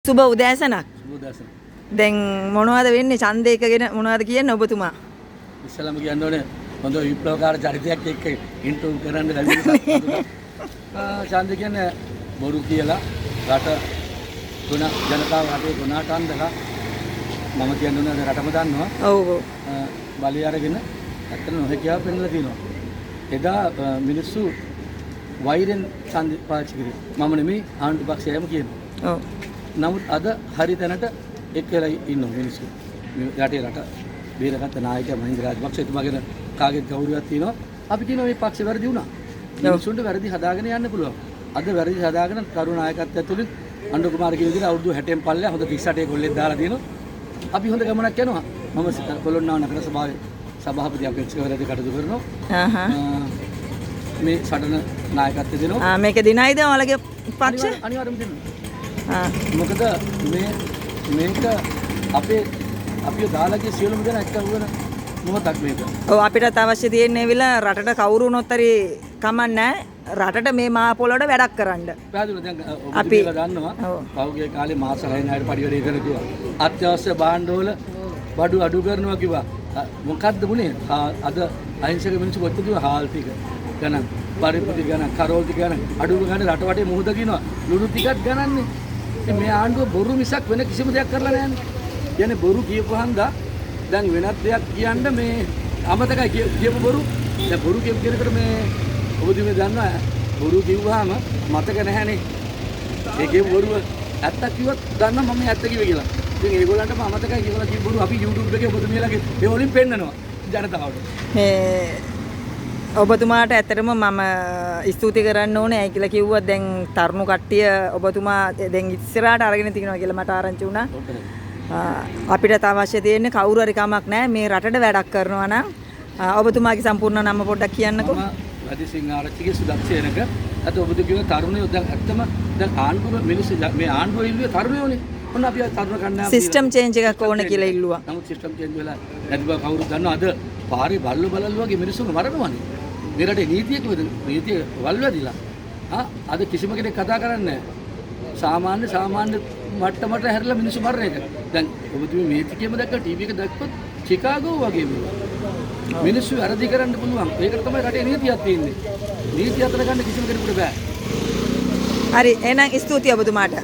සුබ උදෑසනක්. සුබ උදෑසන. දැන් මොනවද වෙන්නේ ඡන්දය එකගෙන මොනවද කියන්නේ ඔබතුමා? ඉස්සලම කියන්න ඕනේ හොඳ විප්ලවකාර චරිතයක් එක්ක ඉන්ටර්වයුව කරන්න ලැබුණා. ඡන්දය කියන්නේ බොරු කියලා රට තුන ජනතාව රටේ ගුණාට අන්දලා මම කියන්න ඕනේ රටම දන්නවා. ඔව් ඔව්. බලය අරගෙන ඇත්තට නොහැකියාව පෙන්නලා තියෙනවා. එදා මිනිස්සු වෛරෙන් ඡන්දය පාවිච්චි කරේ. මම නෙමෙයි ආණ්ඩු පක්ෂයම කියනවා. ඔව්. නමුත් අද හරි තැනට එක් වෙලා ඉන්නවා මිනිස්සු. මේ රටේ රට බේරගත්ත නායකයා මහින්ද රාජපක්ෂ එතුමා ගැන කාගෙත් ගෞරවයක් තියෙනවා. අපි කියනවා මේ පක්ෂ වැරදි වුණා. මිනිස්සුන්ට වැරදි හදාගෙන යන්න පුළුවන්. අද වැරදි හදාගෙන කරුණ නායකත්වය තුළින් අණ්ඩු කුමාර කියන විදිහට අවුරුදු 60න් පල්ලෙහා හොඳ 38 කොල්ලෙක් දාලා තියෙනවා. අපි හොඳ ගමනක් යනවා. මම කොළොන්නාව නගර සභාවේ සභාපති අග්‍රාධිකාරියට කටයුතු කරනවා. මේ සටන නායකත්වය දෙනවා. මේක දිනයිද ඔයාලගේ පක්ෂ? අනිවාර්යයෙන්ම දෙනවා. මොකද මේක අපේ දාලාගේ සියලුම දෙනා එක්ක වුණ මොහොතක් මේක. ඔව් අපිටත් අවශ්‍ය තියෙන්නේ විලා රටට කවුරු වුණොත් හරි කමන්නේ රටට මේ මහා පොළොවට වැඩක් කරන්න. පැහැදිලිව දැන් අපි දන්නවා පහුගිය කාලේ මාස 6කට පරිවර්තනය කරලා කිව්වා. අත්‍යවශ්‍ය භාණ්ඩවල බඩු අඩු කරනවා කිව්වා. මොකද්ද වුනේ? අද අහිංසක මිනිස්සු කොච්චර කිව්වා හාල් ටික ගණන් පරිපූර්ණ ගණන් කරෝල් ටික ගණන් අඩු ගණන් රට වටේ මුහුද කියනවා. ලුණු ටිකක් ගණන්නේ. මේ ආණ්ඩුව බොරු මිසක් වෙන කිසිම දෙයක් කරලා නැහැ. කියන්නේ බොරු කියපුවාම දැන් වෙනත් දෙයක් කියන්න මේ අමතකයි කියපු බොරු. දැන් බොරු කියපු කෙනෙකුට මේ ඔබතුමී දන්නවා බොරු කිව්වහම මතක නැහැනේ. ඒ කියපු බොරුව ඇත්ත කිව්වොත් දන්නවා මම ඇත්ත කිව්වේ කියලා. ඉතින් ඒගොල්ලන්ටම අමතකයි කියලා කියපු බොරු අපි YouTube එකේ ඔබතුමීලාගේ ඒ වලින් පෙන්නනවා ජනතාවට. ඔබතුමාට ඇත්තටම මම ස්තුති කරන්න ඕනේ. ඇයි කියලා කිව්වොත් දැන් තරුණ කට්ටිය ඔබතුමා දැන් ඉස්සරහට අරගෙන තිනවා කියලා මට ආරංචි වුණා. අපිට අවශ්‍ය තියෙන්නේ කවුරු හරි කමක් නැහැ මේ රටට වැඩක් කරනවා නම් ඔබතුමාගේ සම්පූර්ණ නම පොඩ්ඩක් කියන්නකෝ. මම රජසිංහ ආරච්චිගේ සුදක්ෂේනක අද ඔබතුමා කියන තරුණයෝ දැන් ඇත්තම දැන් ආණ්ඩුව මිනිස්සු මේ ආණ්ඩුව ඉල්ලුවේ තරුණයෝනේ. ඔන්න අපි තරුණ කණ්ඩායම සිස්ටම් චේන්ජ් එකක් ඕනේ කියලා ඉල්ලුවා. නමුත් සිස්ටම් චේන්ජ් වෙලා නැති බව කවුරුත් දන්නවා. අද පාරේ බල්ලෝ වගේ මිනිස්සුන් මරනවානේ. මේ රටේ නීතිය වල්වැදිලා. අද කිසිම කෙනෙක් කතා කරන්නේ නැහැ. සාමාන්‍ය මට්ටමට හැරිලා මිනිස්සු මරන එක. දැන් ඔබතුමී මේ ටිකේම දැක්ක ටීවී එක දැක්කොත් චිකාගෝ වගේ මිනිස්සු වැරදි කරන්න පුළුවන්. ඒකට තමයි රටේ නීතියක් තියෙන්නේ. නීතිය අතර ගන්න කිසිම කෙනෙකුට බෑ. හරි එහෙනම් ස්තුතියි ඔබතුමාට.